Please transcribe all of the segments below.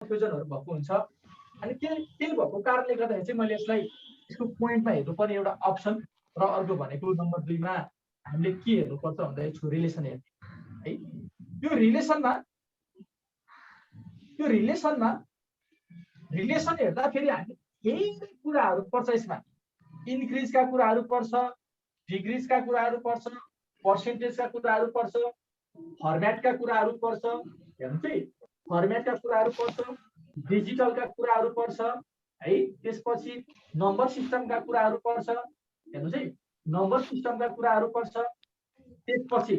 कन्फ्युजनहरु भएको हुन्छ अनि त्यही भएको कारणले गर्दाखेरि चाहिँ मैले यसलाई यसको पोइन्टमा हेर्नुपर्ने एउटा अप्सन र अर्को भनेको नम्बर 2 मा हामीले के हेर्नुपर्छ भन्दाखेरि रिलेसन हेर्ने है यो रिलेसन हेर्दाखेरि हामी धेरै कुराहरू पर्छ यसमा इन्क्रिजका कुराहरू पर्छ डिक्रिजका कुराहरू पर्छ पर्सेन्टेजका कुराहरू पर्छ फर्म्याटका कुराहरू पर्छ हेर्नु चाहिँ फर्म्याटका कुराहरू पर्छ डिजिटलका कुराहरू पर्छ है त्यसपछि नम्बर सिस्टमका कुराहरू पर्छ हेर्नु चाहिँ नम्बर सिस्टमका कुराहरू पर्छ त्यसपछि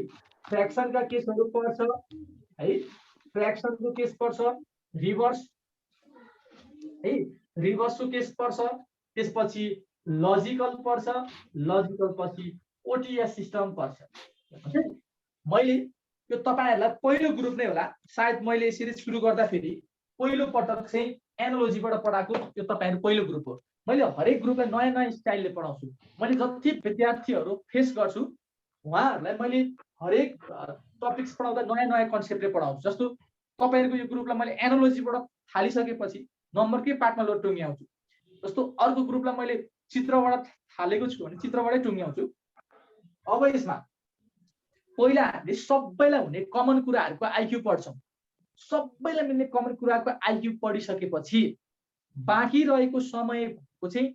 फ्र्याक्सनका केसहरू पर्छ है फ्र्याक्सनको केस पर्छ रिभर्स है रिभर्सको केस पर्छ त्यसपछि लजिकल पर्छ लजिकल पछि ओटीएस सिस्टम पर्छ मैले यो तपाईहरुलाई पहिलो ग्रुप नै होला सायद मैले यसरी सुरु गर्दाखेरि पहिलो पटक चाहिँ एनालोजीबाट पढाएको यो तपाईहरु पहिलो ग्रुप हो मैले हरेक ग्रुपलाई नयाँ नयाँ स्टाइलले पढाउँछु मैले जति विद्यार्थीहरु फेस गर्छु उहाँहरुलाई मैले हरेक टपिक्स पढाउँदा नयाँ नयाँ कन्सेप्टले पढाउँछु जस्तो तपाईहरुको यो ग्रुपलाई मैले एनालोजीबाट थालिसकेपछि नम्बरकै पार्टमा लो टुङ्ग्याउँछु जस्तो अर्को ग्रुपलाई मैले चित्रबाट थालेको छु भने चित्रबाटै टुङ्ग्याउँछु अब यसमा पहिला हामीले सबैलाई हुने कमन कुराहरुको आईक्यू पढ्छौं सबैलाई मिल्ने कमन कुराको आईक्यू पढिसकेपछि बाँकी रहेको समयको चाहिँ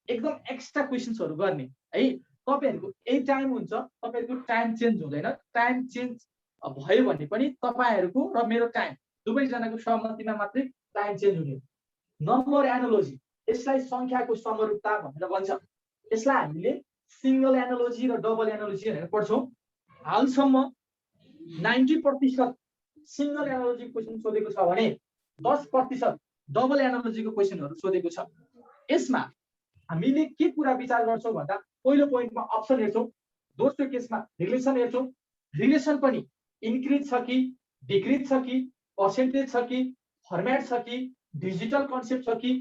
एकदम एक्स्ट्रा क्वेशन्सहरु गर्ने है तपाईहरुको यही टाइम हुन्छ तपाईहरुको टाइम चेन्ज हुँदैन टाइम चेन्ज भयो भने पनि तपाईहरुको र मेरो टाइम दुवै जनाको सहमतिमा मात्रै टाइम चेन्ज हुने नम्बर एनालोजी यसलाई संख्याको समरूपता भनेर भन्छ यसलाई हामीले सिंगल एनालोजी र डबल एनालोजी भनेर पढ्छौं हालसम्म 90% सिंगल एनालोजी क्वेशन सोधेको छ भने 10% डबल एनालोजीको क्वेशनहरु सोधेको छ यसमा हामीले के कुरा विचार गर्छौं भन्दा पहिलो पोइन्टमा अप्सन हेर्छौं दोस्रो केसमा रिलेसन हेर्छौं रिलेसन पनि इन्क्रिज छ कि डिक्रिज छ कि पर्सेन्टेज छ कि फर्म्याट छ कि डिजिटल कन्सेप्ट छ कि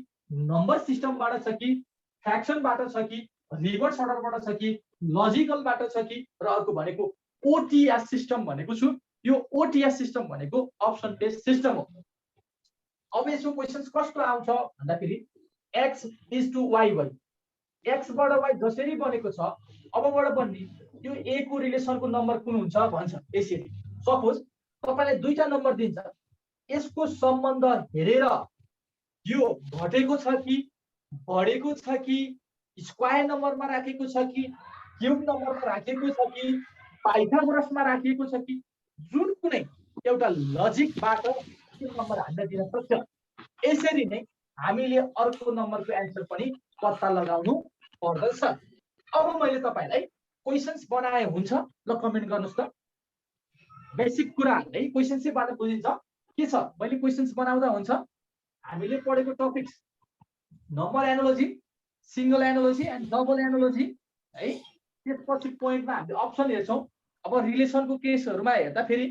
नम्बर सिस्टमबाट छ कि फ्र्याक्सनबाट छ कि रिभर्स अर्डरबाट छ कि लजिकलबाट छ कि र अर्को भनेको ओटीएस सिस्टम भनेको छु यो ओटीएस सिस्टम भनेको अप्सन बेस्ड सिस्टम हो अब यसको क्वेशन्स कस्तो आउँछ भन्दाखेरि x is to y by x बाट y जसरी बनेको छ अबबाट बन्ने यो a को रिलेसनको नम्बर कुन हुन्छ भन्छ यसरी सपोज तपाईलाई दुईटा नम्बर दिन्छ यसको सम्बन्ध हेरेर यो घटेको छ कि बढेको छ कि स्क्वायर नम्बरमा राखेको छ कि क्यूब नम्बरमा राखेको छ कि पाइथागोरसमा राखेको छ कि जुन कुनै एउटा लजिकबाट त्यो नम्बर हामीलाई दिन सक्छ यसरी नै हामीले अर्को नम्बरको एन्सर पनि पत्ता लगाउनु पर्दछ अब मैले तपाईलाई क्वेशन्स बनाए हुन्छ ल कमेन्ट गर्नुस् त बेसिक कुरा है क्वेशन्सैबाट बुझिन्छ के छ मैले क्वेशन्स बनाउँदा हुन्छ हामीले पढेको topics number analogy single analogy and double analogy है त्यसपछि पोइन्टमा हामीले अप्सन हेर्छौं अब रिलेसनको केसहरुमा हेर्दा फेरि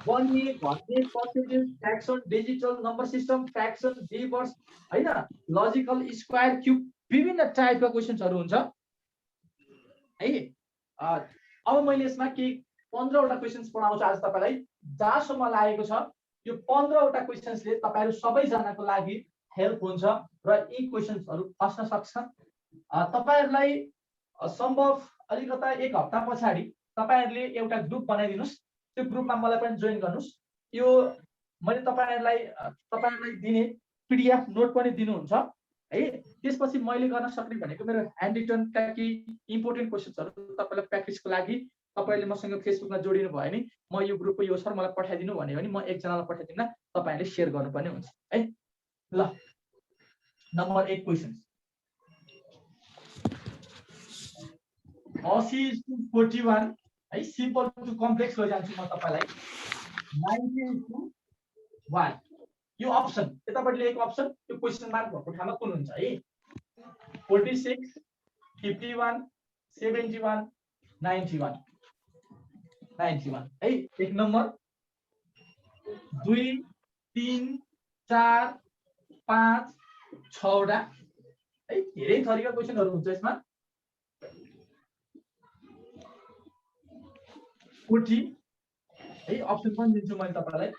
बन्ने घट्ने percentage fraction digital number system fraction reverse हैन लजिकल स्क्वायर क्यूब विभिन्न टाइपका क्वेशन्सहरु हुन्छ है अब मैले यसमा के 15 वटा क्वेशन्स पढाउँछु आज तपाईलाई जहाँसम्म लागेको छ यो 15 वटा क्वेशन्सले तपाईहरु सबै जनाको लागि हेल्प हुन्छ र यी क्वेशन्सहरु फस्न सक्छ तपाईहरुलाई सम्भव अलिकता एक हप्ता पछाडी तपाईहरुले एउटा ग्रुप बनाइदिनुस् त्यो ग्रुपमा मलाई पनि जोइन गर्नुस् यो मैले तपाईहरुलाई दिने पीडीएफ नोट पनि दिनुहुन्छ है त्यसपछि मैले गर्न सक्ने भनेको मेरो ह्यान्ड रिटनका के इम्पोर्टेन्ट क्वेशन्सहरु तपाईलाई प्र्याक्टिसको लागि तपाईले मसँग फेसबुकमा जोडिनु भयो नि म यो ग्रुपको यो सर मलाई पठाइदिनु भन्यो भने म एकजनालाई पठाइदिन्न तपाईहरुले शेयर गर्नुपर्ने हुन्छ है ल नम्बर 1 क्वेशन्स 80 is to 41 है सिम्पल टु कम्प्लेक्स लैजान्छु म तपाईलाई 90 is to 1 यो अप्सन यतापटि लेखेको अप्सन यो क्वेशन मार्क भएको ठाउँमा कुन हुन्छ है 46 51 71 91 है एक नम्बर 2 3 4 5 6 वटा है धेरै थरीका क्वेशनहरु हुन्छ यसमा 40 है अप्सन पनि दिन्छु मैले तपाईलाई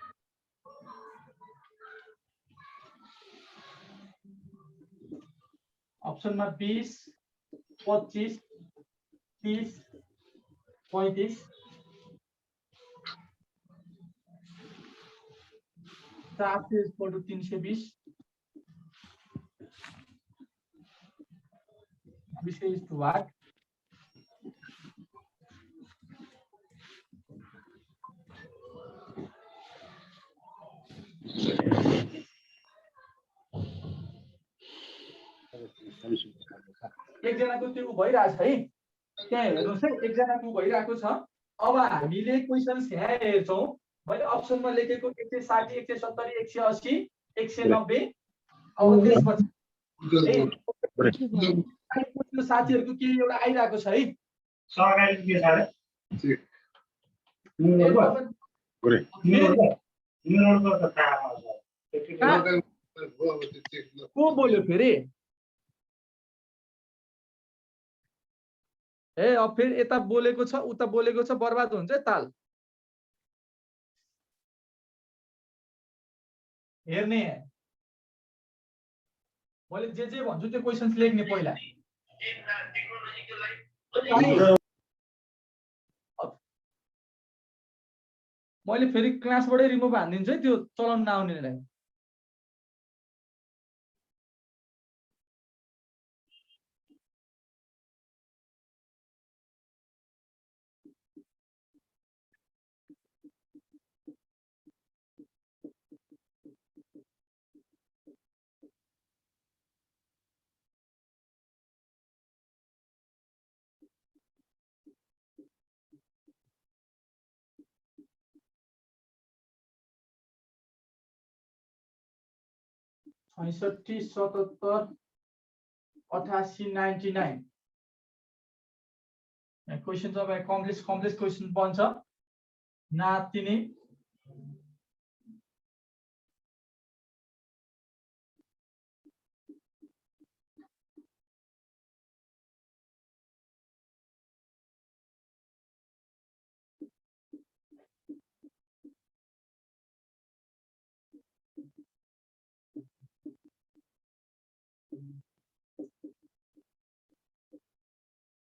अप्सनमा 20 25 30 35 320 विषय is to what? एकजनाको त्यो भइरहेछ है, त्यहाँ हेर्नुहोस् है, एकजनाको भइरहेको छ। अब हामीले क्वेसन्स यहाँ हेर्छौँ। मैले अप्सनमा लेखेको 160 170 180 190। अब त्यसपछि साथीहरूको के एउटा आइरहेको छ है, को बोल्यो फेरि? ए अब फेरि यता बोलेको छ उता बोलेको छ, बर्बाद हुन्छ है ताल। हेर्ने मैले जे भन्छु त्यो क्वेसन्स लेख्ने पहिला। मैले फेरि क्लासबाटै रिमुभ हानिदिन्छु है त्यो चलाउन नआउनेलाई। पैंसठी 77 88 99 क्वेसन तपाईँ कम्प्लेक्स क्वेसन बन्छ नातिनी।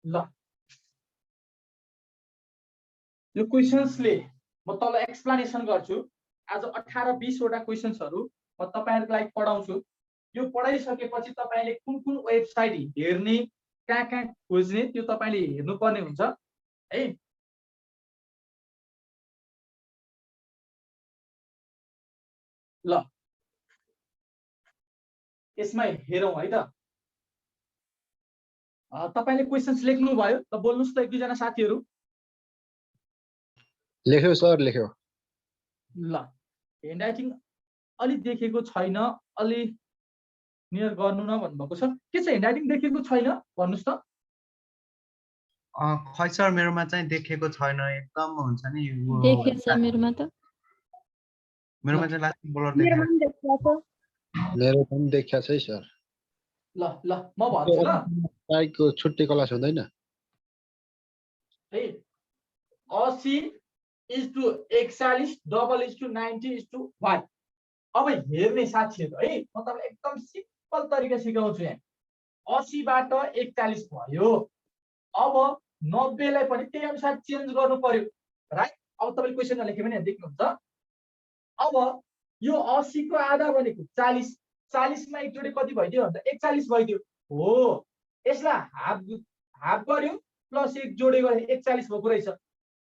ल यो क्वेसन्सले म तल एक्सप्लेनेसन गर्छु। आज 18-20 वटा क्वेसन्सहरु म तपाईहरुको लागि पढाउँछु। यो पढाइसकेपछि तपाईले कुन कुन वेबसाइट हेर्ने, कहाँ खोज्ने त्यो तपाईले हेर्नु पर्ने हुन्छ है। ल यसमा हेरौं है त। तपाईले क्वेसन्स लेख्नु भयो त, बोल्नुस् त एक दुईजना साथीहरु। लेख्यो सर, लेख्यो। ल ह्यान्डराइटिङ अलि देखेको छैन, अलि नियर गर्नु न भन्नुभएको छ। के छ ह्यान्डराइटिङ देखेको छैन भन्नुस् त। खै सर मेरोमा चाहिँ देखेको छैन, एकदम हुन्छ नि देखेछ मेरोमा त। मेरोमा चाहिँ लास्ट बोलर देखेको। मेरो पनि देखिया छ है सर। ल ल म भन्छु ल। टाइको छुट्टी क्लास हुँदैन है 80:41:90:1। अब हेर्ने साथीहरु है, म तपाईलाई एकदम सिम्पल तरिका सिकाउँछु यहाँ। 80 बाट 41 भयो। अब 90 लाई पनि त्यही अनुसार चेन्ज गर्नु पर्यो, राइट। अब तपाईले क्वेशनमा लेखे पनि देख्नुहुन्छ। अब यो 80 को आधा भनेको 40, 40 मा एक जोडी कति भइदियो भन्दा 41 भइदियो हो। यसलाई हाफ गर्यो प्लस एक जोडी गरे 41 भएको रहेछ।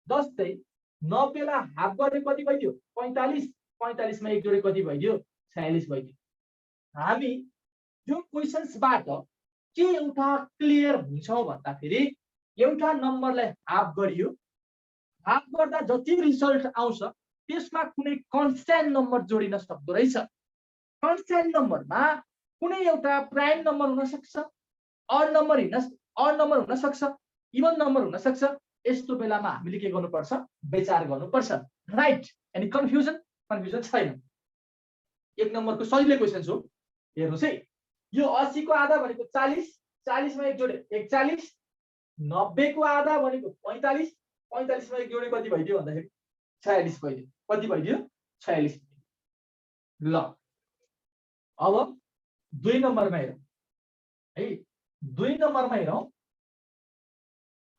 जस्तै 90 लाई हाफ गरे कति भइदियो 45, 45 मा एक जोडी कति भइदियो 46 भइदियो। हामी यो क्वेशन्सबाट के एउटा क्लियर हुन्छौ भन्दा फेरि एउटा नम्बरलाई हाफ गरियो, हाफ गर्दा जति रिजल्ट आउँछ त्यसमा कुनै कन्स्ट्यान्ट नम्बर जोडिन सक्दो रहेछ। कन्स्ट्यान्ट नम्बरमा कुनै एउटा प्राइम नम्बर हुन सक्छ, अड नम्बर हुन सक्छ, इभन नम्बर हुन सक्छ। यस्तो बेलामा हामीले के गर्नुपर्छ, विचार गर्नुपर्छ, राइट। अनि कन्फ्युजन छैन। एक नम्बरको सजिलो क्वेशन हो, हेर्नुस् है। यो 80 को आधा भनेको 40, 40 मा एक जोडी 41, 90 को आधा भनेको 45, 45 मा एक जोडी कति भइदियो भन्दाखेरि 46 भइदियो। कति भइदियो 46। ल अब 2 नम्बरमा हेरौँ है। 2 नम्बरमा हेरौँ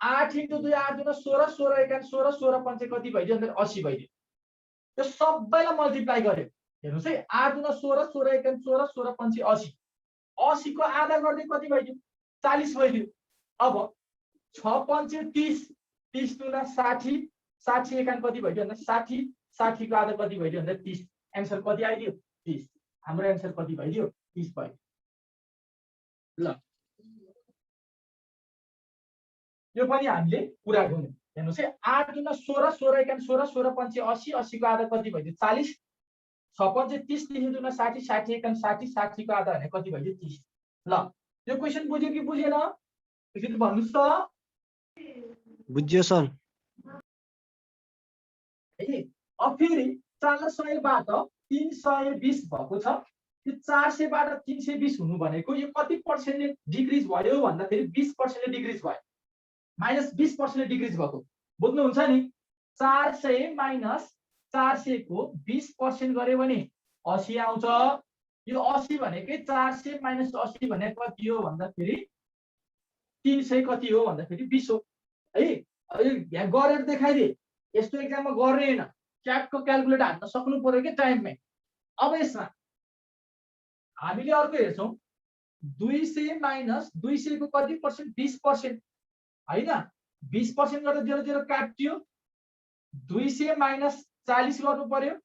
8 × 2 8 × 16 16 एकान 16 16 पंचे कति भइदियो भने 80 भइदियो त्यो सबैलाई मल्टिप्लाई गर्यो हेर्नुस् है 8 × 16 16 एकान 16 16 पंचे 80 80 को आधा गर्दै कति भइदियो 40 भइदियो अब 6 पंचे 30 30 × 60 60 एकान कति भइदियो भने 60 60 को आधा कति भइदियो भने 30 एन्सर कति आइदियो 30 हाम्रो एन्सर कति भइदियो 30 भयो ल यो पनि हामीले पुरा गर्यौं हेर्नुस् है 8 × 16 16 एकान 16 16 पंचे 80 80 को आधा कति भइदियो 40 6 पंचे 30 30 × 60 60 एकान 60 60 को आधा भने कति भइदियो 30 ल यो क्वेशन बुझ्यो कि बुझेन एकचोटि भन्नुस् त बुझ्यो सर है अब फेरि 400 बाट 320 भएको छ त्यो 400 बाट 320 हुनु भनेको यो कति पर्सेन्टले डिक्रिज भयो भन्दा फेरि 20% डिक्रिज भयो माइनस 20% डिक्रिज भएको बुझ्नुहुन्छ नि 400 माइनस 400 को 20% गर्यो भने 80 आउँछ यो 80 भनेकै 400 माइनस 80 भने कति हो भन्दा फेरि 300 कति हो भन्दा फेरि 20 हो है यहाँ गरेर देखाइदिए यस्तो एक्जाममा गर्ने हैन क्याटको क्याल्कुलेटर हान्न सक्नु पर्यो के टाइममै अब यसमा हामीले अर्को हेर्छौं 200 माइनस 200 को कति पर्सेन्ट 20% हैन 20% गर्दा 0 0 काट्यो 200 माइनस 40 गर्नु पर्यो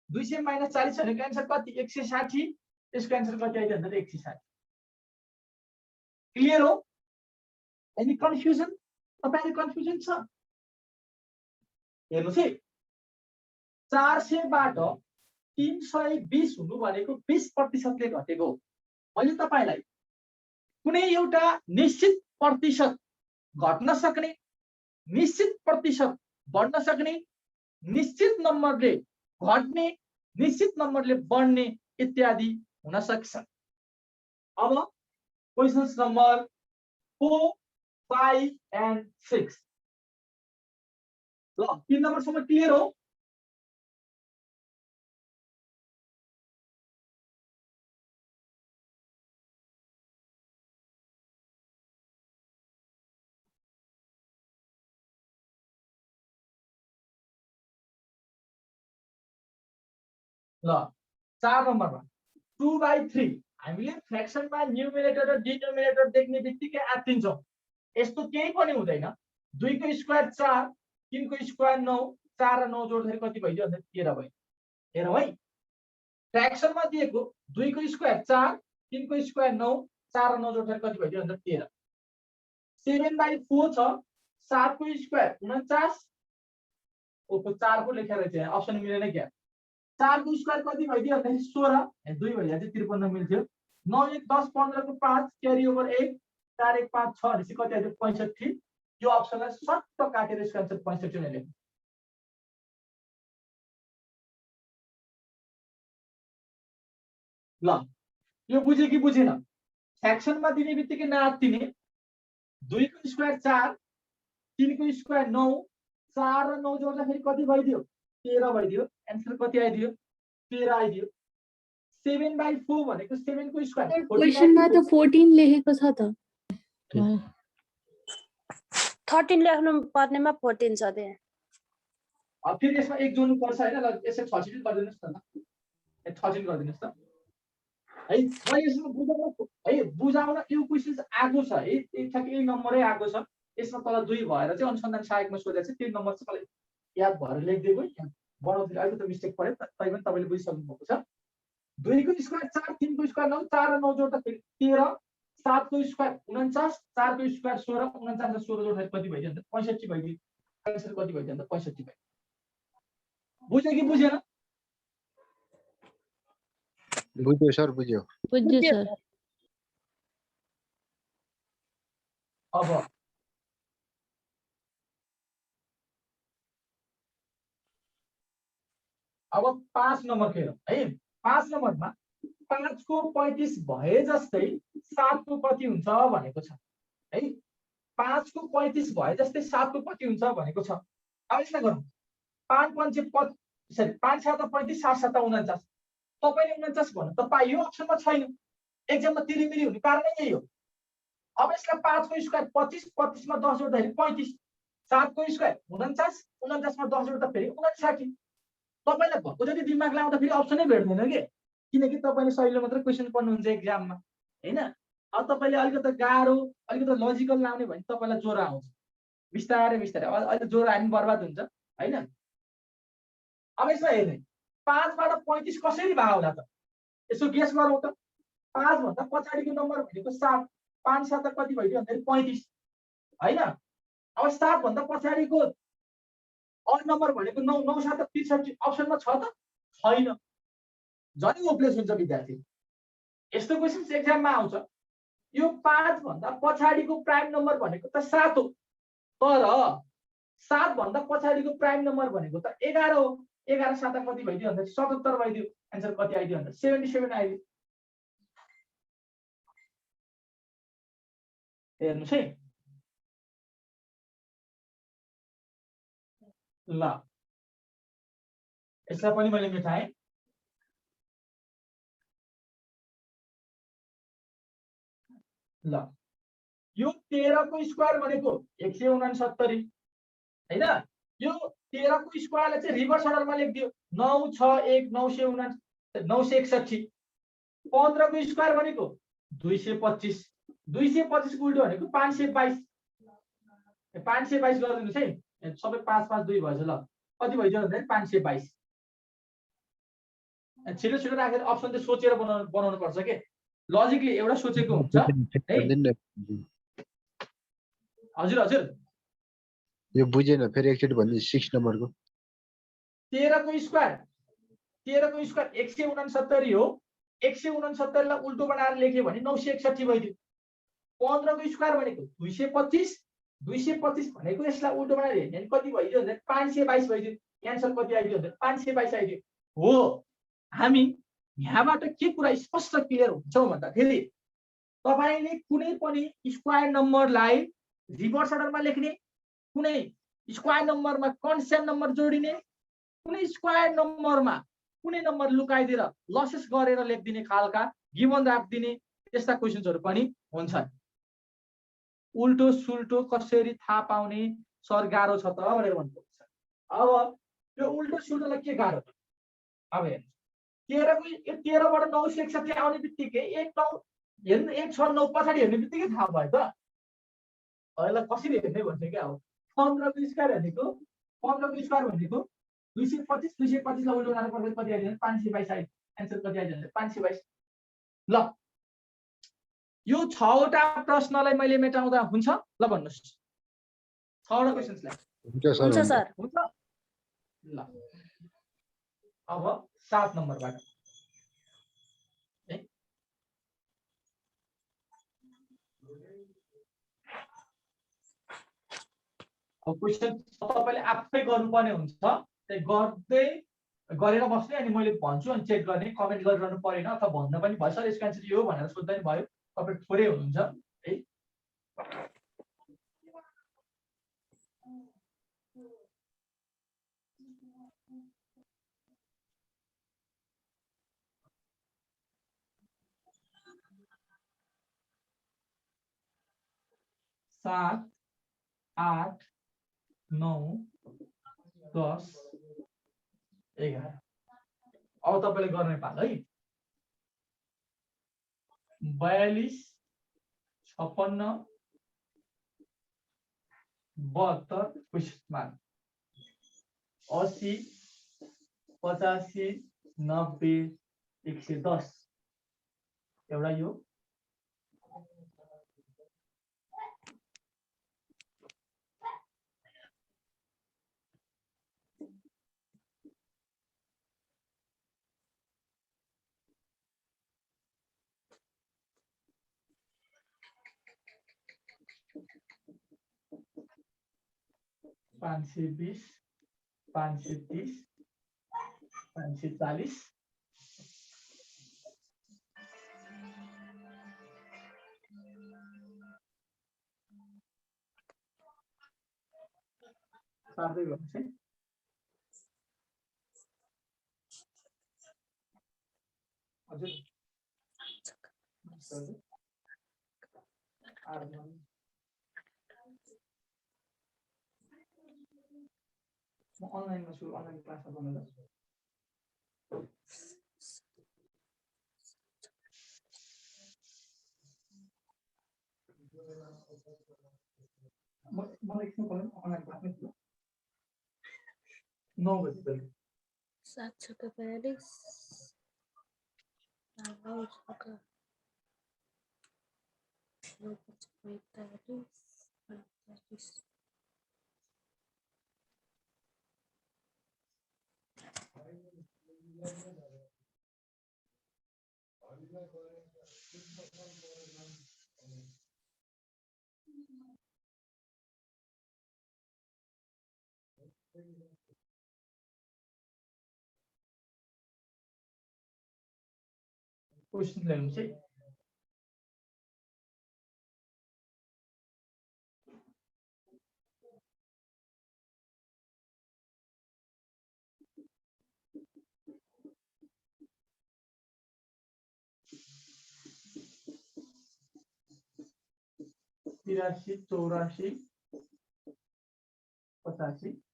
200 माइनस 40 भनेको आन्सर कति 160 त्यसको आन्सर कति आइदियो भन्दा 160 क्लियर हो एनी कन्फ्युजन तपाईले कन्फ्युजन छ हेर्नुस् है 400 बाट 320 हुनु भनेको 20% ले घटेको मैले तपाईलाई कुनै एउटा निश्चित प्रतिशत घट्न सक्ने निश्चित प्रतिशत बढ्न सक्ने निश्चित नम्बरले घट्ने निश्चित नम्बरले बढ्ने इत्यादि हुन सक्छ अब क्वेशन्स नम्बर 4 5 and 6 ल 3 नम्बरसम्म क्लियर हो ल 4 नम्बरमा 2/3 हामीले फ्र्याक्सनमा न्युमिनेटर र डिनोमिनेटर देख्ने बित्तिकै आत्तिन्छौं यस्तो केही पनि हुँदैन 2 को स्क्वायर 4 3 को स्क्वायर 9 4 र 9 जोड्दाखेरि कति भइदियो भन्दा 13 भयो हेरौँ है फ्र्याक्सनमा दिएको 2 को स्क्वायर 4 3 को स्क्वायर 9 4 र 9 जोड्दाखेरि कति भइदियो भन्दा 13 7/4 छ 7 को स्क्वायर 49 ओको 4 को लेखेर चाहिँ अप्सन मिलेन क्या 4 को स्क्वायर कति भइदियो भन्दा 16 2 भइदियो चाहिँ 53 मिल्थ्यो 9 1 10 15 को 5 क्यारी ओभर 1 4 1 5 6 भनेपछि कति आइदियो 65 यो अप्सनलाई सट्ट काटेर यसको आन्सर 65 नै लेख्नु ल यो बुझ्यो कि बुझेन फ्र्याक्सनमा दिने बित्तिकै नआत्तिने 2 को स्क्वायर 4 3 को स्क्वायर 9 4 र 9 जोड्दाखेरि कति भइदियो 13 भइदियो आन्सर कति आइदियो 13 आइदियो 7/4 भनेको 7 को स्क्वायर क्वेशनमा त 14 लेखेको छ त 13 लेख्नु पर्नेमा 14 छ त्यहाँ अब फेरि यसमा एक जोड्नु पर्छ हैन ल यसै 66 गरिदिनुस् त ल 66 गरिदिनुस् त है मैले यसमा बुझाउन यो क्वेशन्स आएको छ है ठ्याक्कै नम्बरै आएको छ यसमा तल 2 भएर चाहिँ अनुसन्धान सहायकमा सोधेको छ त्यो नम्बर चाहिँ मलाई याद भएर लेख्दिएको यहाँ बनाउँदै अहिले त मिस्टेक पर्यो तै पनि तपाईले बुझिसक्नु भएको छ 2 को स्क्वायर 4 3 को स्क्वायर 9 4 र 9 जोड्दा फेरि 13 7 को स्क्वायर 49 4 को स्क्वायर 16 49 र 16 जोड्दा कति भइदियो भन्दा 65 भइदियो आन्सर कति भइदियो भन्दा 65 भयो बुझ्यो कि बुझेन बुझ्यो सर बुझ्यो बुझ्यो सर अब 5 नम्बर खेलौँ है 5 नम्बरमा 5 को 35 भए जस्तै 7 को कति हुन्छ भनेको छ है 5 को 35 भए जस्तै 7 को कति हुन्छ भनेको छ अब यसलाई गरौँ 5 पंचे 5 7 35 7 7 49 तपाईले 49 भन्नु त पाइयो अप्सनमा छैन एक्जाममा तिरिमिरी हुने कारण यही हो अब यसलाई 5 को स्क्वायर 25, 25 मा 10 जोड्दाखेरि 35, 7 को स्क्वायर 49, 49 मा 10 जोड्दा फेरि 59। तपाईलाई भएको जति दिमाग लाउँदा फेरि अप्सनै भेट्दैन के, किनकि तपाईले सजिलो मात्र क्वेशन पढ्नुहुन्छ एक्जाममा हैन। अब तपाईले अलिकति गाह्रो अलिकति लजिकल लाउने भने तपाईलाई ज्वरो आउँछ, बिस्तारै बिस्तारै अहिले ज्वरो आयो भने बर्बाद हुन्छ हैन। अब यसमा हेर्ने 5 बाट 35 कसरी भाग्ला त, यसो गेस गरौँ त। 5 भन्दा पछाडिको नम्बर भनेको 7, 5 7 कति भयो भन्दाखेरि 35 हैन। अब 7 भन्दा पछाडिको अड नम्बर भनेको 9, 9 7 63 अप्सनमा छ त छैन, झन् होपलेस हुन्छ विद्यार्थी। यस्तो क्वेशन्स एक्जाममा आउँछ। यो 5 भन्दा पछाडिको प्राइम नम्बर भनेको त 7 हो, तर 7 भन्दा पछाडिको प्राइम नम्बर भनेको त 11 हो। 11 7 कति भइदियो भन्दा 77 भइदियो। आन्सर कति आइदियो भन्दा 77 आइदियो। हेर्नुस् है ल, यसलाई पनि मैले मेटाएँ। ल यो 13 को स्क्वायर भनेको 169 हैन। यो 13 को स्क्वायरलाई चाहिँ रिभर्स अर्डरमा लेखिदियो, 9 6 1 969 961। 15 को स्क्वायर भनेको 225, 225 को उल्टो भनेको 522। 522 गरिदिनुस् है, सबै 5 5 2 भएछ। ल कति भइदियो भन्दाखेरि 522। छिटो छिटो राखेर अप्सन चाहिँ सोचेर बनाउनु पर्छ के, लजिकली एउटा सोचेको हुन्छ है। हजुर हजुर यो बुझेन, फेरि एकचोटि भन्नु 6 नम्बरको। 13 को स्क्वायर 169 हो। 169 लाई उल्टो बनाएर लेख्यो भने 961 भइदियो। 15 को स्क्वायर भनेको 225, 225 भनेको यसलाई उल्टो बनाएर हेर्ने भने कति भइदियो भन्दा 522 भइदियो। एन्सर कति आइदियो भन्दा 522 आइदियो। हो, हामी यहाँबाट के कुरा स्पष्ट क्लियर हुन्छौँ भन्दाखेरि तपाईले कुनै पनि स्क्वायर नम्बरलाई रिभर्स अर्डरमा लेख्ने, कुनै स्क्वायर नम्बरमा कन्स्ट्यान्ट नम्बर जोडिने, कुनै स्क्वायर नम्बरमा कुनै नम्बर लुकाइदिएर लसेस गरेर लेखिदिने खालका गिभन राखिदिने त्यस्ता क्वेशन्सहरू पनि हुन्छन्। उल्टो सुल्टो कसरी थाहा पाउने सर गाह्रो छ त भनेर भन्नुहुन्छ। अब यो उल्टो सुल्टोलाई के गाह्रो छ, अब हेर्नु 13 बाट 961 आउने बित्तिकै 1 9 हेर्नु 1 6 9 पछाडि हेर्ने बित्तिकै थाहा भयो त। अहिले कसरी हेर्ने भन्छ क्या। अब 15 को स्क्वायर भनेको 225, 225 लाई उल्टो बनाएर पर्दा कति आइदिन्छ 522 आइदिन्छ। एन्सर कति आइदिन्छ 522। ल यो 6 वटा प्रश्नलाई मैले मेटाउँदा हुन्छ? ल भन्नुस् 6 वटा क्वेशन्सलाई। हुन्छ सर। हुन्छ। ल अब 7 नम्बरबाट है, अब क्वेशन तपाईले आफै गर्नुपर्ने हुन्छ। त्यही गर्दै गरेर बस्ने, अनि मैले भन्छु अनि चेक गर्ने, कमेन्ट गरिरहनु परेन अथवा भन्न पनि भयो सर यसको आन्सर यो भनेर सोध्दा पनि भयो। तपाईँ थोरै हुनुहुन्छ है। सात 8 9 10 11। अब तपाईले गर्ने पाल है। 42 56 72 क्वेशन मार्क 80 85 90 110 एउटा यो पाँच सौ 20 530 540 साथै गर्नुहोस् है। हजुर म अनलाइनमा छु अनलाइन क्लासमा गर्न जान्छु मलाई एकछिन पर्दैन अनलाइन क्लासमै छु 9 बजे बेलुका 7:45 9:45 48. क्वेसन ल्याउनु चाहिँ तिरासी 84 85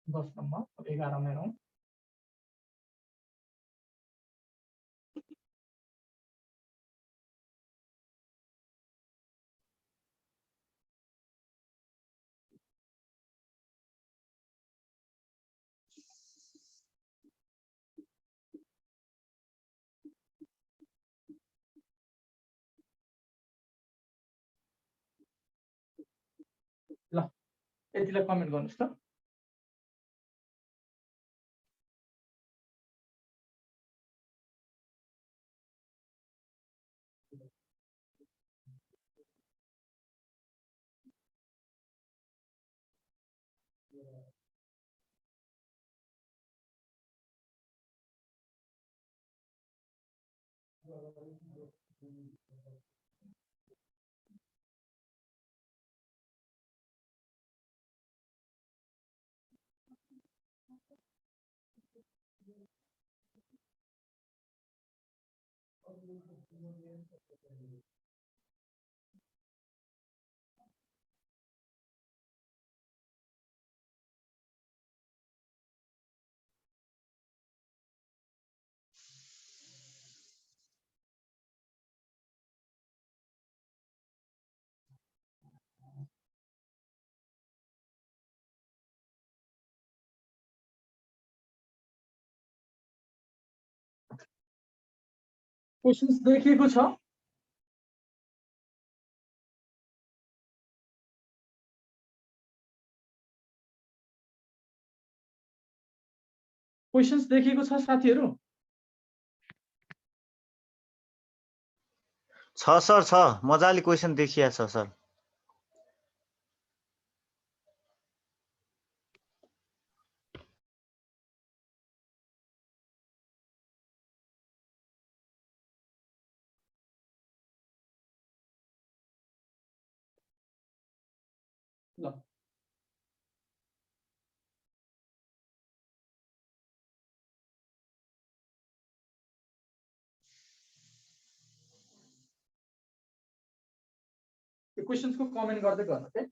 10 नम्बर 11 में रहूं ल यतिलाई कमेन्ट गर्नुस् त क्वेशन्स देखिएको छ क्वेशन्स देखिएको छ साथीहरु छ सर छ मजाले क्वेशन देखिया छ सर ल यो क्वेशन्स को कमेन्ट गर्दै गर्नुस् है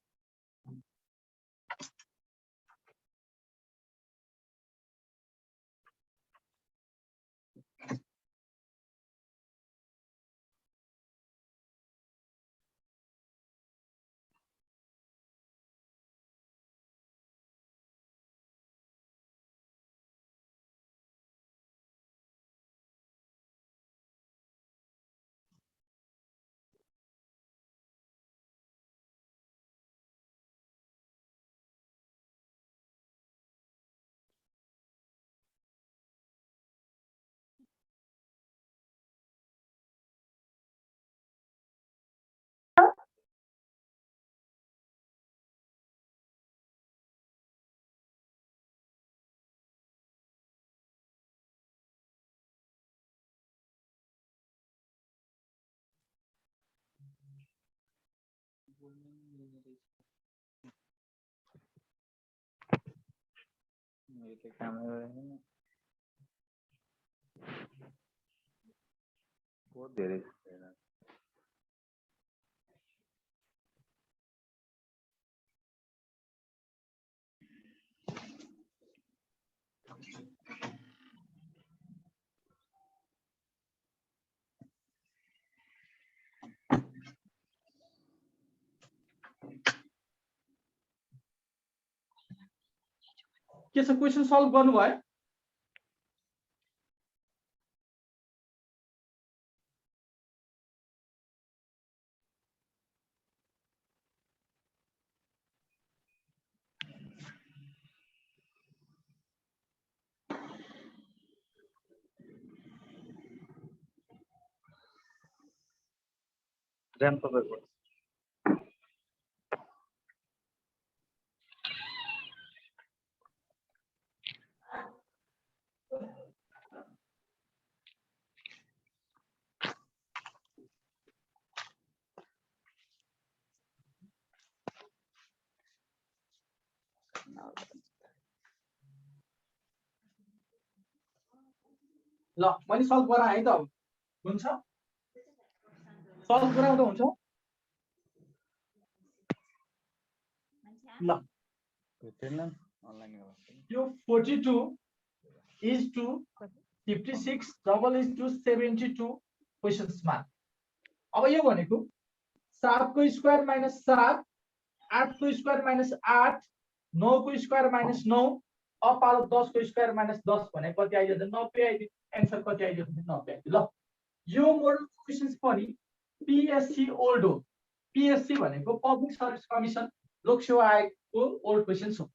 बहुत धेरै के छ क्वेशन सल्भ गर्नुभयो ऱ्याम तपाईँको ल मैले सल्भ गराएँ है त अब हुन्छ सल्भ गराउँदा हुन्छ ल यो 42 is to 56 double is to 72 questions mark अब यो भनेको 7 को स्क्वायर माइनस 7 8 को स्क्वायर माइनस 8 9 को स्क्वायर माइनस 9 अब पालो 10 को स्क्वायर माइनस 10 भने कति आइदियो 90 आइदियो आन्सर कति आइदियो 90 आइदियो ल यो मोडल क्वेशन्स पनि पीएससी ओल्ड हो पीएससी भनेको पब्लिक सर्भिस कमिसन लोक सेवा आयोगको ओल्ड क्वेशन्स हो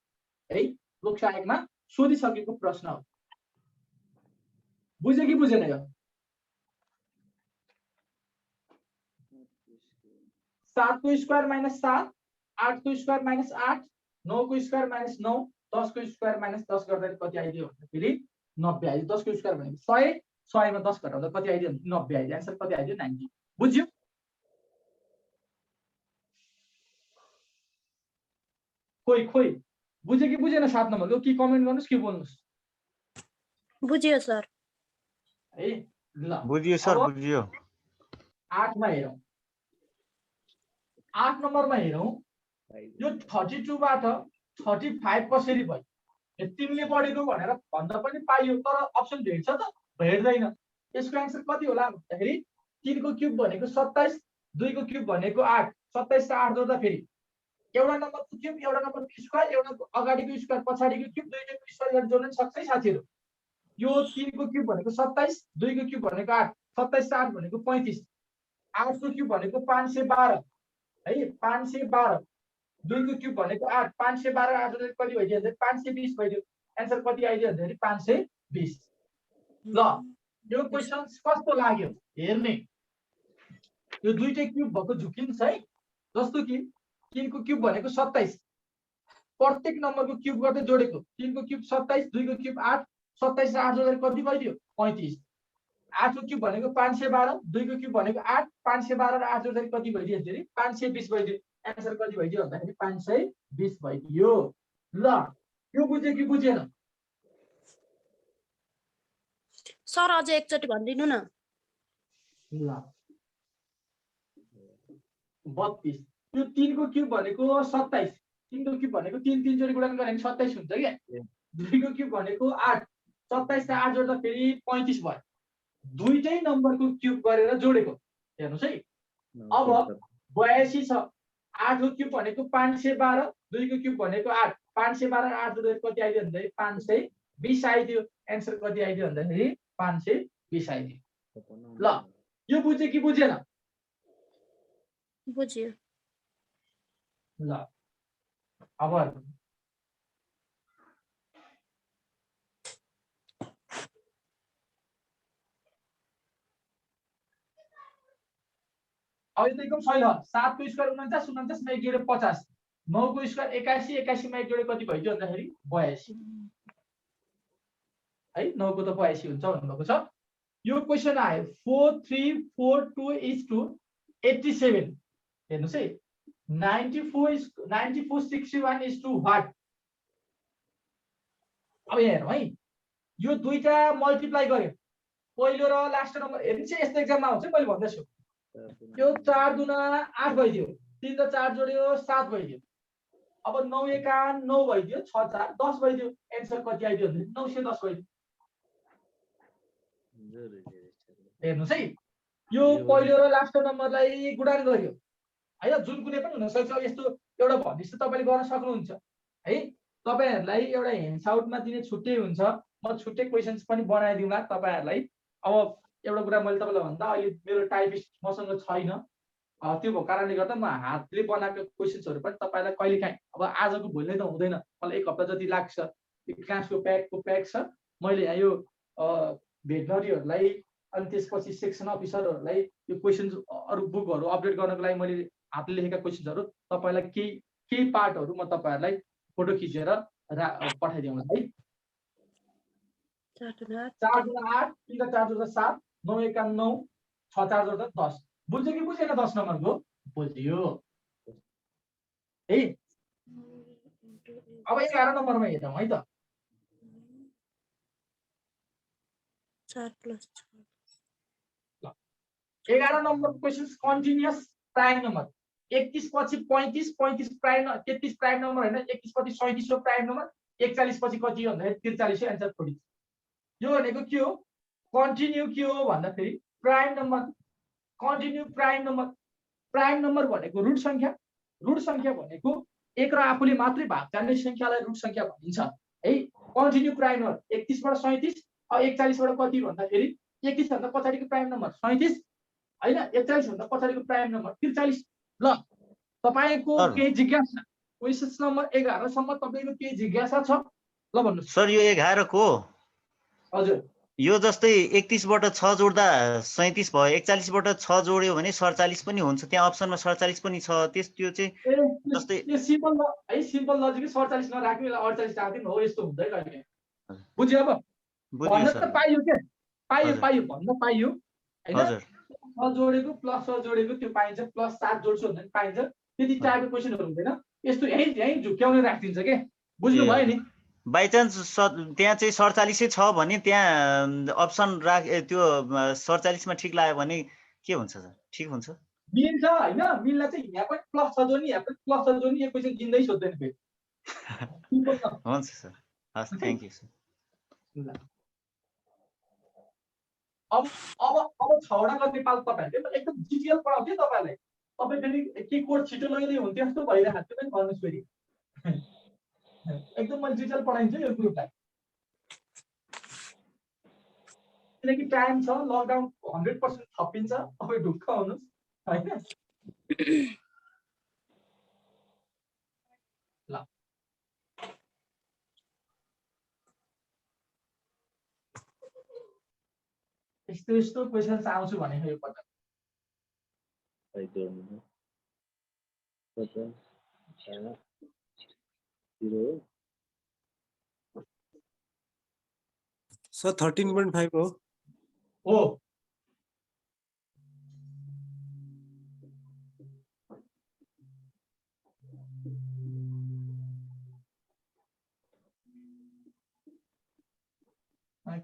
है लोक सेवा आयोगमा सोधिसकेको प्रश्न हो बुझ्यो कि बुझेन यो 7 को स्क्वायर माइनस 7 8 को स्क्वायर माइनस 8 9 को स्क्वायर माइनस 9 10 को स्क्वायर माइनस 10 गर्दा कति आइदियो भन्दाखेरि 90 आइदियो 10 को स्क्वायर भनेको 100 100 मा 10 घटाउँदा कति आइदियो 90 आइदियो आन्सर कति आइदियो 90 बुझ्यो खोइ बुझ्यो कि बुझेन 7 नम्बरको कि कमेन्ट गर्नुस् कि बोल्नुस् बुझियो सर है ल बुझियो सर बुझियो 8 मा हेरौं 8 नम्बरमा हेरौं यो 32 बाट 35 कसरी भयो तिमीले पढेको भनेर भन्दा पनि पाइयो तर अप्सन भेट्छ त भेट्दैन यसको आन्सर कति होला भन्दाखेरि 3 को क्यूब भनेको 27 2 को क्यूब भनेको 8 27 र 8 जोड्दा फेरि एउटा नम्बरको क्यूब एउटा नम्बरको स्क्वायर एउटा अगाडिको स्क्वायर पछाडिको क्यूब दुईटैको स्क्वायर गरेर जोड्न सक्छ है साथीहरु यो 3 को क्यूब भनेको 27 2 को क्यूब भनेको 8 27 र 8 भनेको 35 8 को क्यूब भनेको 512 है 512 2 को क्यूब भनेको 8 512 8 जोडेर कति भइदियो भने 520 भइदियो आन्सर कति आइदियो भने 520 ल यो क्वेशन्स कस्तो लाग्यो हेर्ने यो दुईटै क्यूब भएको झुकिन्छ है जस्तो कि 3 को क्यूब भनेको 27 प्रत्येक नम्बरको क्यूब गर्दै जोडेको 3 को क्यूब 27 2 को क्यूब 8 27 र 8 जोडेर कति भइदियो 35 8 को क्यूब भनेको 512 2 को क्यूब भनेको 8 512 र 8 जोडेर कति भइदियो भने 520 भइदियो आन्सर कति भइदियो भन्दाखेरि 520 भइदियो ल यो बुझ्यो कि बुझेन सर अझै एकचोटि भनिदिनु न ल 32 यो 3 को क्यूब भनेको 27 3 को क्यूब भनेको 3 3 जोडी गुणन गरे भने 27 हुन्छ के 2 को क्यूब भनेको 8 27 र 8 जोड्दा फेरि 35 भयो दुईटै नम्बरको क्यूब गरेर जोडेको हेर्नुस् है अब 82 छ 8 को क्यूब भनेको 512 2 को क्यूब भनेको 8 512 र 8 जोडेर कति आइदियो भन्दाखेरि 520 आइदियो आन्सर कति आइदियो भन्दाखेरि 520 आइदियो ल यो बुझ्यो कि बुझेन बुझियो ल अब अब यो एकदम सही हो 7 को स्क्वायर 49 49 मा 1 जोडे 50 9 को स्क्वायर 81 81 मा 1 जोडे कति भइदियो भन्दाखेरि 82 है 9 को त 82 हुन्छ भन्नुभएको छ यो क्वेशन आयो 4342 is to 87 हेर्नुस् है 9461 is to what? अब हेरौँ है, यो दुईटा मल्टिप्लाई गर्यो, पहिलो र लास्ट नम्बर हेर्नु चाहिँ यस्तो एक्जाममा आउँछ, मैले भन्दैछु यो 4 दुना 8 भइदियो, 3 र 4 जोड्यो 7 भइदियो, अब 9 एका 9 भइदियो, 6 4 10 भइदियो, एन्सर कति आइदियो भने 910 भइदियो। हेर्नुहोस् है, यो पहिलो र लास्ट नम्बरलाई गुणान गर्यो हैन, जुन कुनै पनि हुन सक्छ। अब यस्तो एउटा भनिस तपाईले गर्न सक्नुहुन्छ है, तपाईहरुलाई एउटा हेन्ड्स आउटमा दिने छुट्टै हुन्छ, म छुट्टै क्वेशन्स पनि बनाइदिउँला तपाईहरुलाई। अब एउटा कुरा मैले तपाईलाई भन्दा अहिले मेरो टाइपिस्ट मसँग छैन, त्यो भएको कारणले गर्दा म हातले बनाएको क्वेशन्सहरु पनि तपाईलाई कहिलेकाहीँ अब आजको भोलि नै त हुँदैन, मलाई 1 हप्ता जति लाग्छ। क्लासको प्याक छ, मैले यहाँ यो भेटनरीहरुलाई अनि त्यसपछि सेक्सन अफिसरहरुलाई यो क्वेशन्स अरु बुकहरु अपडेट गर्नको लागि मैले हातले लेखेका क्वेशन्सहरु तपाईलाई केही पार्टहरु म तपाईहरुलाई फोटो खिचेर पठाइदिउँला है। 4 दुना 8, 3 र 4 जोड्दा 7, 9 एका 9, 6 4 जोड्दा 10। बुझ्यो कि बुझेन 10 नम्बरको? बुझ्यो है। अब 11 नम्बरमा हेरौँ है त। 4 + 6 11 नम्बरको क्वेशन्स कन्टिन्युअस प्राइम नम्बर। 31 पछि 35, 35 प्राइम, 33 प्राइम नम्बर हैन, 31 पछि 37 हो प्राइम नम्बर, 41 पछि कति हो भन्दा 43 हो, एन्सर 40। यो भनेको के हो? कन्टिन्यू के हो भन्दा फेरि prime number, continue prime number. Prime number भनेको रुट संख्या, रुट संख्या भनेको एक र आफूले मात्रै भाग जाने संख्यालाई रुट संख्या भनिन्छ है। कन्टिन्यू प्राइम नम्बर 31 बाट 37, अब 41 बाट कति भन्दा फेरि 31 भन्दा पछाडिको प्राइम नम्बर 37 हैन, 41 भन्दा पछाडिको प्राइम नम्बर 43। ल तपाईको केही जिज्ञासा, क्वेशन्स नम्बर 11 सम्म तपाईको केही जिज्ञासा छ? ल भन्नुस् सर। यो 11 को हजुर, यो जस्तै 31 बाट 6 जोड्दा 37 भयो, 41 बाट 6 जोड्यो भने 47 पनि हुन्छ, त्यहाँ अप्सनमा 47 पनि छ। त्यो चाहिँ जस्तै यो सिम्पल है, सिम्पल लजिक 47 नराख्नु, यसलाई 48 राख्दिनु हो, यस्तो हुँदैन कहिले। बुझ्यो? अब बुझ्यो भन्न सर। त पाइयो के, पाइयो हजुर। पाइयो भन्न पाइयो हैन। हजुर 6 जोडेको प्लस 6 जोडेको त्यो पाइन्छ, प्लस 7 जोड्छु भन्दा पनि पाइन्छ। त्यति टाइपको क्वेशनहरु हुँदैन, यस्तो यही झुक्क्याउने राखिदिन्छ के। बुझ्नु भयो नि? बाइ चान्स त्यहाँ चाहिँ 47 छ भने त्यहाँ अप्सन त्यो 47 मा ठिक लाग्यो भने के हुन्छ सर? ठिक हुन्छ? मिल्छ हैन, मिल्ला चाहिँ यहाँ पनि प्लस 6 जोड्ने, यहाँ पनि प्लस 6 जोड्ने, यो क्वेशन जिन्दै सोध्दैन फेरि। हुन्छ सर, हस्, थ्यांक यू सर। अब 6वटा गर्ने पाल तपाईहरुले म एकदम डिटेल पढाउँथे तपाईहरुलाई। तपाई फेरि के कोड छिटो लैदै हुन्थ्यो जस्तो भइरहेको थियो, पनि भन्नुस् फेरि। एकदम मैले डिटेल पढाइन्छु यो ग्रुपलाई, किनकि टाइम छ, लकडाउन 100% थपिन्छ, तपाईँ ढुक्क हुनुस् हैन। ल यस्तो क्वेशन्स आउँछु भनेको यो पटक। सर 13.5 हो। हो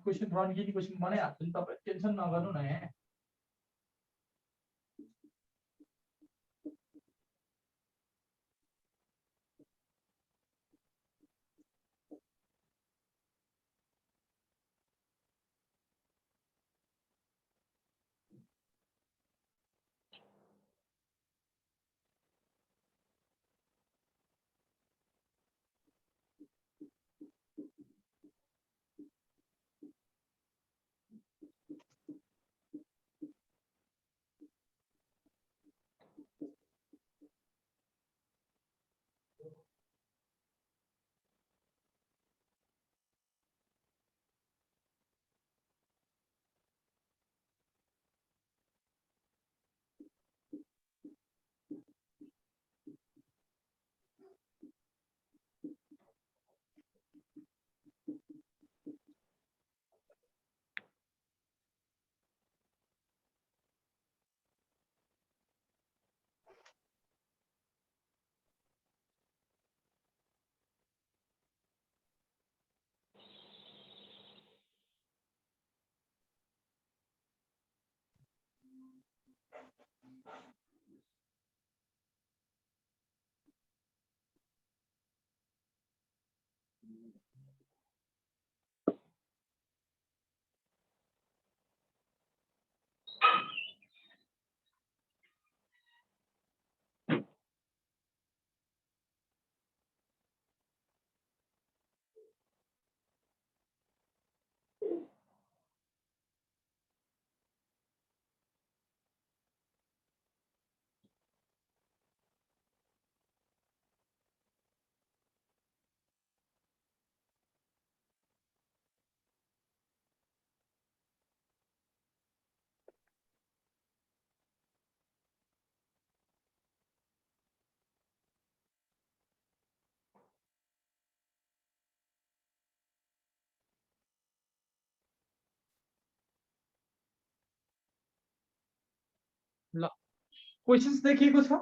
क्वेशन रन्किने क्वेशन बनाइहाल्छु नि, तपाईँ टेन्सन नगर्नु न। यहाँ ल क्वेशन्स देखिएको छ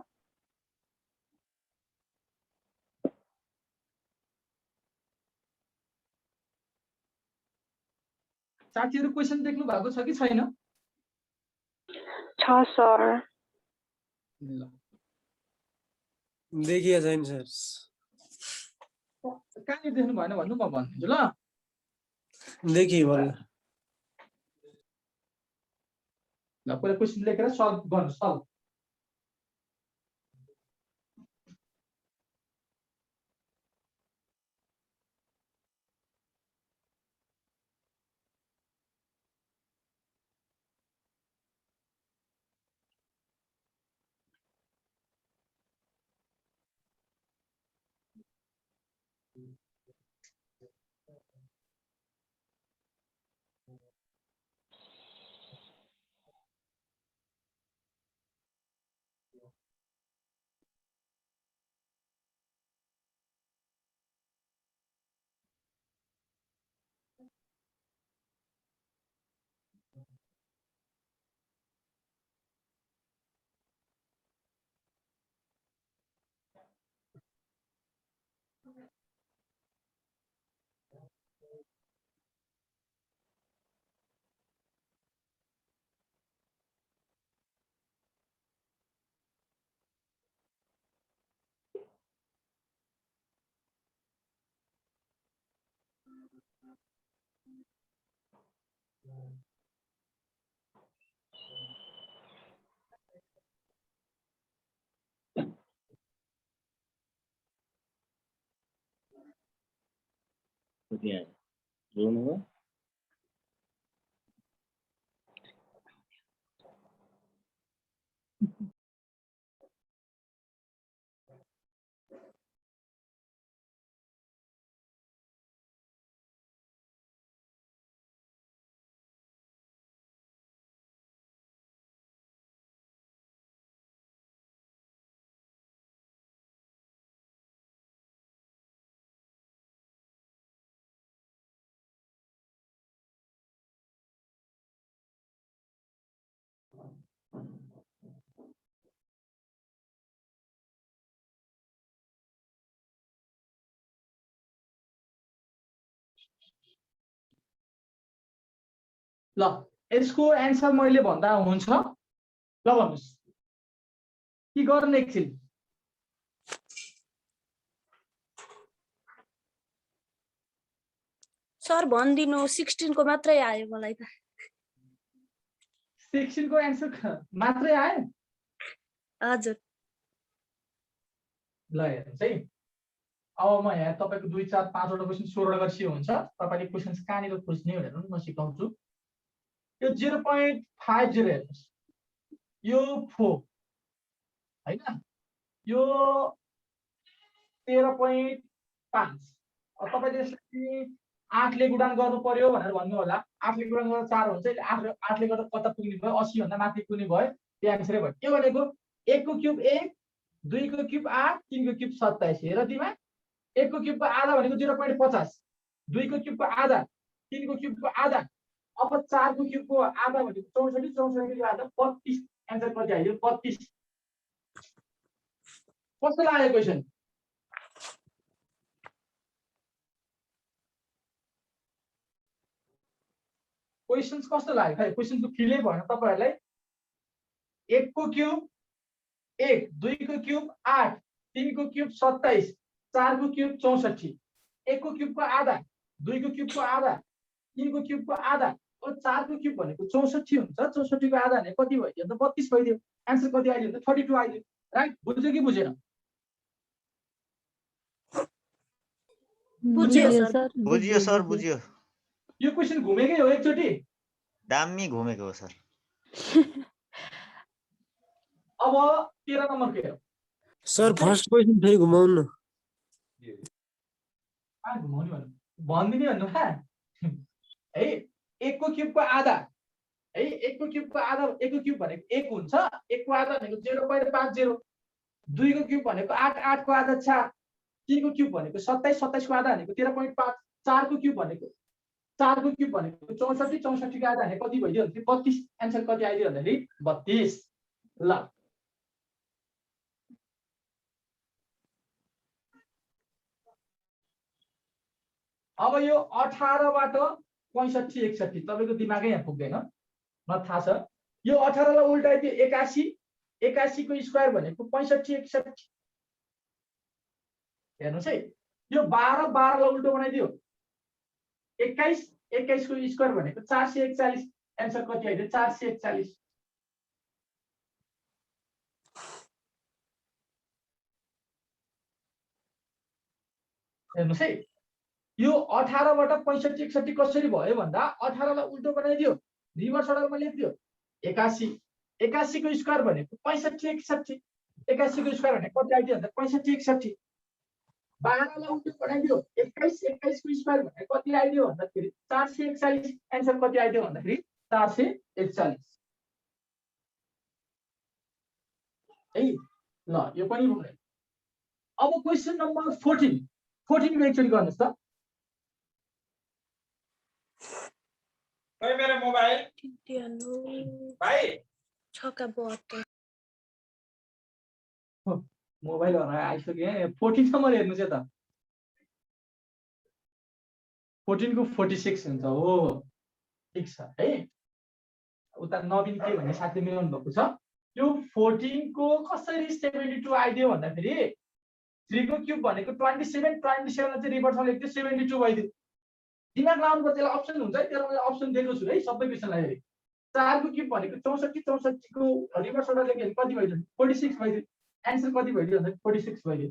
साथीहरु क्वेशन देख्नु भएको छ कि छैन छ सर ल देखिया छैन सर कहाँनिर देख्नु भएन भन्नु म भन्छु ल देखिए बल्ल ल पहिला क्वेशन लेखेर सल्भ गर्नु सल्भ ल यसको एन्सर मैले भन्दा हुन्छ ल भन्नुस् के गर्ने एकछिन सर भनिदिनु 16 को मात्रै आयो मलाई त 16 को एन्सर मात्रै आयो हजुर ल हेर्नुस् है अब म यहाँ तपाईको 2 4 5 वटा क्वेशन 16 वटा गरी हुन्छ तपाईले क्वेशन्स कहाँनिर खोज्ने भनेर म सिकाउँछु यो 0.50 हेर्नुस् यो 4 हैन यो 13.5 अब तपाईले यसलाई 8 ले गुणन गर्नु पर्यो भनेर भन्नु होला 8 ले गुणन गर्दा 4 हुन्छ 8 ले गर्दा कता पुग्ने भयो 80 भन्दा माथि पुग्ने भयो त्यो आन्सरै भयो के भनेको 1 को क्युब 1 2 को क्युब 8 3 को क्युब 27 हेर दिमा 1 को क्युब को आधा भनेको 0.50 2 को क्युब को आधा 3 को क्युब को आधा अब 4 को क्युब को आधा भनेको 64 64 को आधा 32 आन्सर कति आयो 32 कस्तो लाग्यो क्वेशन क्वेशन्स कस्तो लाग्यो खै क्वेशनको फिलै भएन तपाईहरुलाई 1 को क्युब 1 2 को क्युब 8 3 को क्युब 27 4 को क्युब 64 1 को क्युब को आधा 2 को क्युब को आधा 3 को क्युब को आधा और 4 को क्युब भनेको 64 हुन्छ 64 को आधा भने कति भयो त 32 भइदियो आन्सर कति आइदियो त 32 आइदियो राइट बुझ्यो कि बुझेन बुझ्यो सर बुझियो सर बुझियो यो क्वेशन घुमेकै हो एकचोटी दामी घुमेको हो सर अब 13 नम्बर के हो सर फर्स्ट क्वेशन फेरि घुमाउनु न घुमाउने भन्दिने भन्नु है 1 को क्युब को आधा है 1 को क्युब को आधा 1 को क्युब भनेको 1 हुन्छ 1 को आधा भनेको 0.50 2 को क्युब भनेको 8 8 को आधा 4 3 को क्युब भनेको 27 27 को आधा भनेको 13.5 4 को क्युब भनेको 4 को क्युब भनेको 64 64 को आधा भने कति भइदियो 32 आन्सर कति आइदियो भन्दाखेरि 32 ल अब यो 18 बाट 65 61 तपाईको दिमागै यहाँ पुग्दैन म थाहा छ यो 18 लाई उल्टाइदियो 81 81 को स्क्वायर भनेको 65 61 हेर्नुस् है यो 12 12 लाई उल्टो बनाइदियो 21 21 को स्क्वायर भनेको 441 एन्सर कति आइदियो 441 हेर्नुस् है यो 18 बाट 65 61 कसरी भयो भन्दा 18 लाई उल्टो बनाइदियो रिभर्स अर्डरमा लेखिदियो 81 81 को स्क्वायर भनेको 65 61 81 को स्क्वायर भनेको कति आइदियो भन्दा 65 61 12 लाई उल्टो बनाइदियो 21 21 को स्क्वायर भनेको कति आइदियो भन्दाखेरि 441 एन्सर कति आइदियो भन्दाखेरि 441 है ल यो पनि भयो अब क्वेशन नम्बर 14 14 को एकचोटि गर्नुस् त मेरो मोबाइल भाइ छक्का 72 मोबाइल हरायो आइसक्यो 14 नम्बर हेर्नुस् है त 14 को 46 हुन्छ हो ठीक छ है उता नवीन के भन्ने साथी मिलाउनु भएको छ यो 14 को कसरी 72 आइदियो भन्दाखेरि 3 को क्यूब भनेको 27 27 लाई चाहिँ रिभर्समा लेख्दियो 72 भइदियो दिमाग लाउनु पर्छ यसलाई अप्सन हुन्छ है त्यसलाई मैले अप्सन दिएको छु है सबै क्वेशनलाई हेरि 4 को क्यूब भनेको 64 64 को रिभर्स अर्डर लेख्यो भने कति भइदियो 46 भइदियो एन्सर कति भइदियो भन्दा 46 भइदियो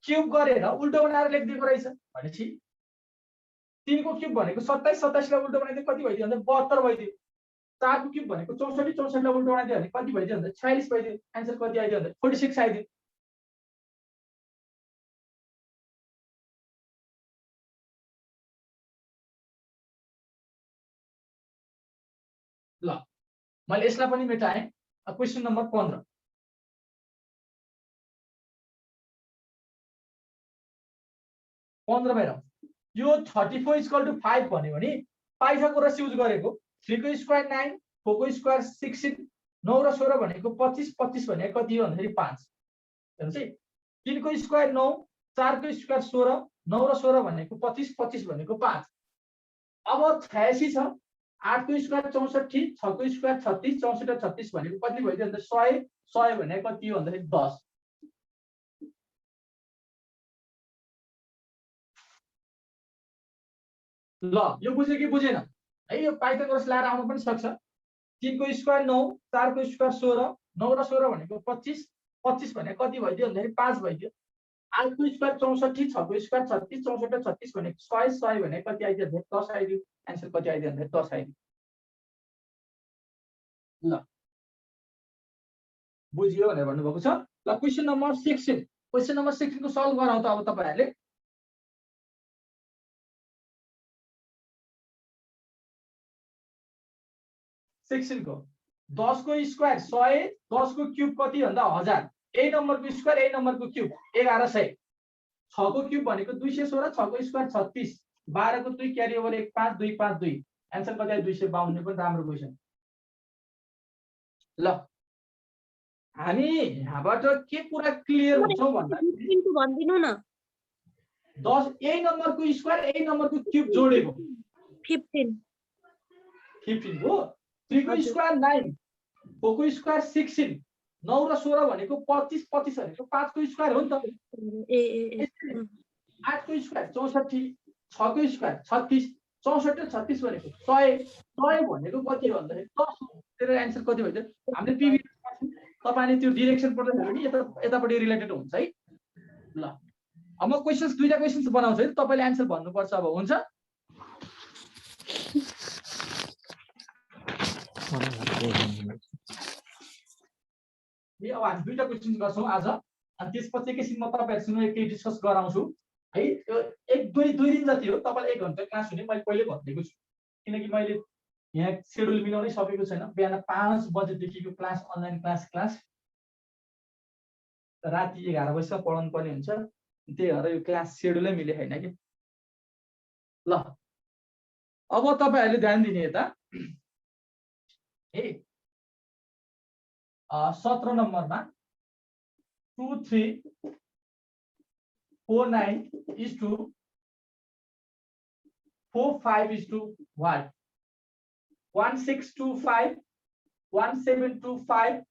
क्यूब गरेर उल्टो बनाएर लेखिदिएको रहेछ भनेपछि 3 को क्यूब भनेको 27 27 लाई उल्टो बनाइदियो कति भइदियो भन्दा 72 भइदियो 4 को क्यूब भनेको 64 64 लाई उल्टो बनाइदियो भने कति भइदियो भन्दा 46 भइदियो एन्सर कति आइदियो भन्दा 46 आइदियो ल मैले यसलाई पनि मेटाएँ क्वेशन नम्बर 15 15 बाहिर यो 34 = 5 भन्यो भने पाइथागोरस युज गरेको 3 को स्क्वायर 9 4 को स्क्वायर 16 9 र 16 भनेको 25 25 भनेको कति हो भन्दाखेरि 5 हेर्नुस् है 3 को स्क्वायर 9 4 को स्क्वायर 16 9 र 16 भनेको 25 25 भनेको 5 अब 86 छ 8 को स्क्वायर 64 6 को स्क्वायर 36 64 र 36 भनेको कति भइदियो भन्दा 100 100 भनेको कति हो भन्दाखेरि 10 ल यो बुझ्यो कि बुझेन है यो पाइथागोरस लाएर आउन पनि सक्छ 3 को स्क्वायर 9 4 को स्क्वायर 16 9 र 16 भनेको 25 25 भनेको कति भइदियो भन्दाखेरि 5 भइदियो 8 को स्क्वायर 64 6 को स्क्वायर 36 64 र 36 भनेको 100 100 भनेको कति आइदियो भन्दाखेरि 10 आइदियो एन्सर कति आइदियो भन्दाखेरि 10 आइदियो ल बुझियो भनेर भन्नुभएको छ ल क्वेशन नम्बर 16 क्वेशन नम्बर 16 को सल्भ गराउँ त अब तपाईहरुले सेक्सन को 10 को स्क्वायर 100 10 को क्यूब कति भन्दा 1000 ए नम्बर को स्क्वायर ए नम्बर को क्यूब 1100 6 को क्यूब भनेको 216 6 को स्क्वायर 36 12 को 2 क्यारी ओभर 1 5 2 5 2 एन्सर कति आयो 252 पनि राम्रो क्वेशन ल हामी यहाँबाट के कुरा क्लियर हुन्छ भन्दा भन्दिनु न 10 ए नम्बर को स्क्वायर ए नम्बर को क्यूब जोडेको 15 15 हो 3 को स्क्वायर 9 4 को स्क्वायर 16 9 र 16 भनेको 25 25 भनेको 5 को स्क्वायर हो नि त 8 को स्क्वायर 64 6 को स्क्वायर 36 64 र 36 भनेको 100 100 भनेको कति हो भन्दाखेरि 10 हो तेरो आन्सर कति भयो त हामीले पीवी तपाईले त्यो डाइरेक्सन पढ्दाखेरि पनि यतापट्टि रिलेटेड हुन्छ है ल अब म क्वेशन्स दुईटा क्वेशन्स बनाउँछु है तपाईले आन्सर भन्नुपर्छ अब हुन्छ अब हामी दुईटा क्वेशन्स गर्छौं आज अनि त्यसपछि एकैछिन म तपाईहरुसँग एकै डिस्कस गराउँछु है एक दुई दिन जति हो तपाईलाई 1 घण्टा क्लास हुने मैले पहिले भनिदिएको छु किनकि मैले यहाँ शेड्युल मिलाउनै सकेको छैन बिहान 5 बजेदेखिको क्लास अनलाइन क्लास राति 11 बजेसम्म पढाउनु पर्ने हुन्छ त्यही भएर यो क्लास शेड्युलै मिले हैन के ल अब तपाईहरुले ध्यान दिने यता है 17 नम्बरमा 2349:45:1 1625 1725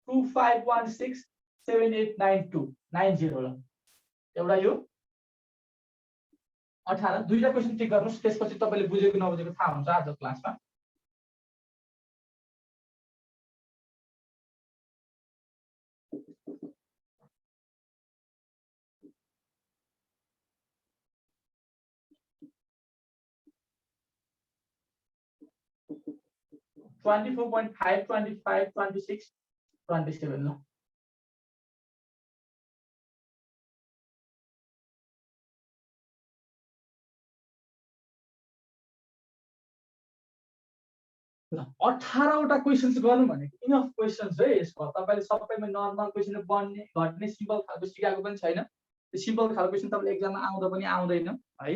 2516 7892 90 ल एउटा यो 18 दुईटा क्वेशन टिक गर्नुस् त्यसपछि तपाईले बुझेको नबुझेको थाहा हुन्छ आज क्लासमा $24.5 25 26 27 ल ल 18 वटा क्वेशन्स गर्नु भनेको इनफ क्वेशन्स है यसको तपाईले सबैमा नर्मल क्वेशन बन्ने घट्ने सिम्पल खालको सिकाएको पनि छैन त्यो सिम्पल खालको क्वेशन तपाईले एक्जाममा आउँदा पनि आउँदैन है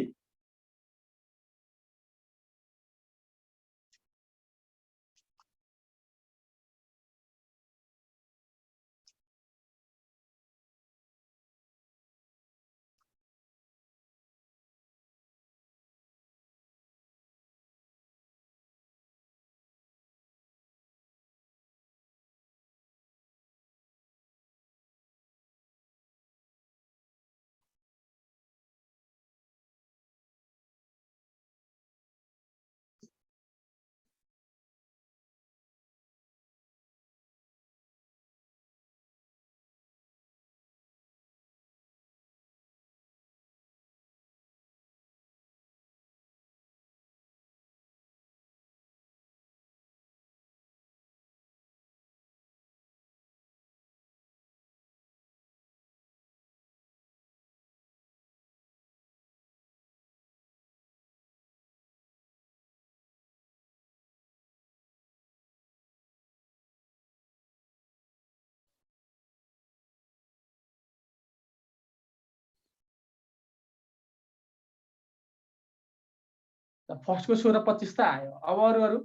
फर्स्टको 16 25 त आयो अब अरु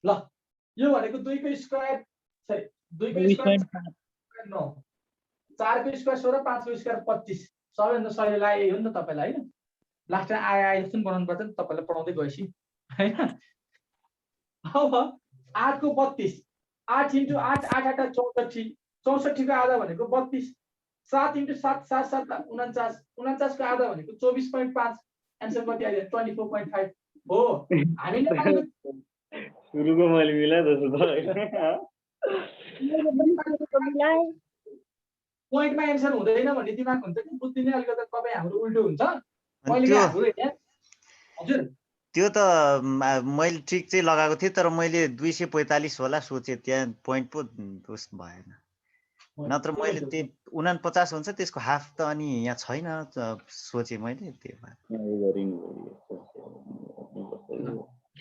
ल यो भनेको 2 को स्क्वायर सरी 2 को स्क्वायर 9 4 को स्क्वायर 16 5 को स्क्वायर 25 सबैभन्दा सजिलो लाग्यो यही हो नि त तपाईलाई हैन लास्टमा आए जस्तो बनाउनु पर्छ नि तपाईलाई पढाउँदै गएपछि हैन अब 8 को 32 8 * 8 8 8 64 64 को आधा भनेको 32 7 * 7 7 7 49 49 को आधा भनेको 24.5 आन्सर कति आयो 24.5 हो हामीले सुरुको मैले मिलाए जस्तो पोइन्टमा एन्सर हुँदैन भन्ने दिमाग हुन्छ कि बुझ्दिनै अलिकति तपाई हाम्रो उल्टो हुन्छ मैले हाम्रो हजुर त्यो त मैले ट्रिक चाहिँ लगाएको थिएँ तर मैले 245 होला सोचे त्यहाँ पोइन्ट पो दोष भएन नत्र मैले त्यो 49 हुन्छ त्यसको हाफ त अनि यहाँ छैन सोचे मैले त्यो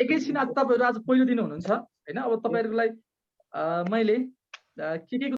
एकैछिन आज तपाईहरु आज पहिलो दिन हुनुहुन्छ हैन अब तपाईहरुको लागि मैले के